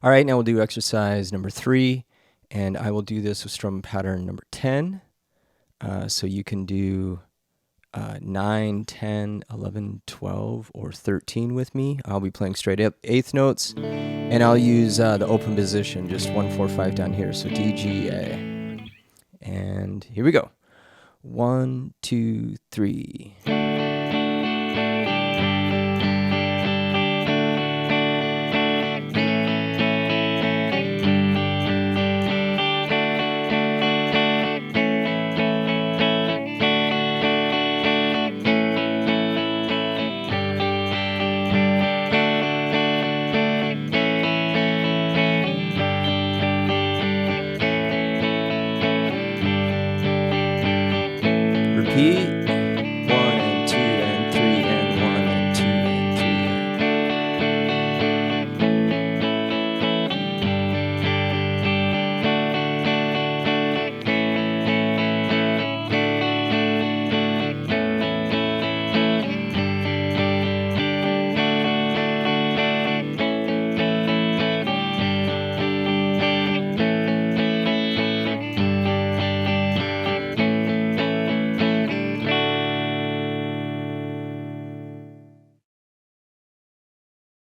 All right, now we'll do exercise number 3, and I will do this with strum pattern number 10. So you can do 9, 10, 11, 12, or 13 with me. I'll be playing straight up eighth notes, and I'll use the open position, just 1, 4, 5 down here. So D, G, A. And here we go. 1, 2, 3.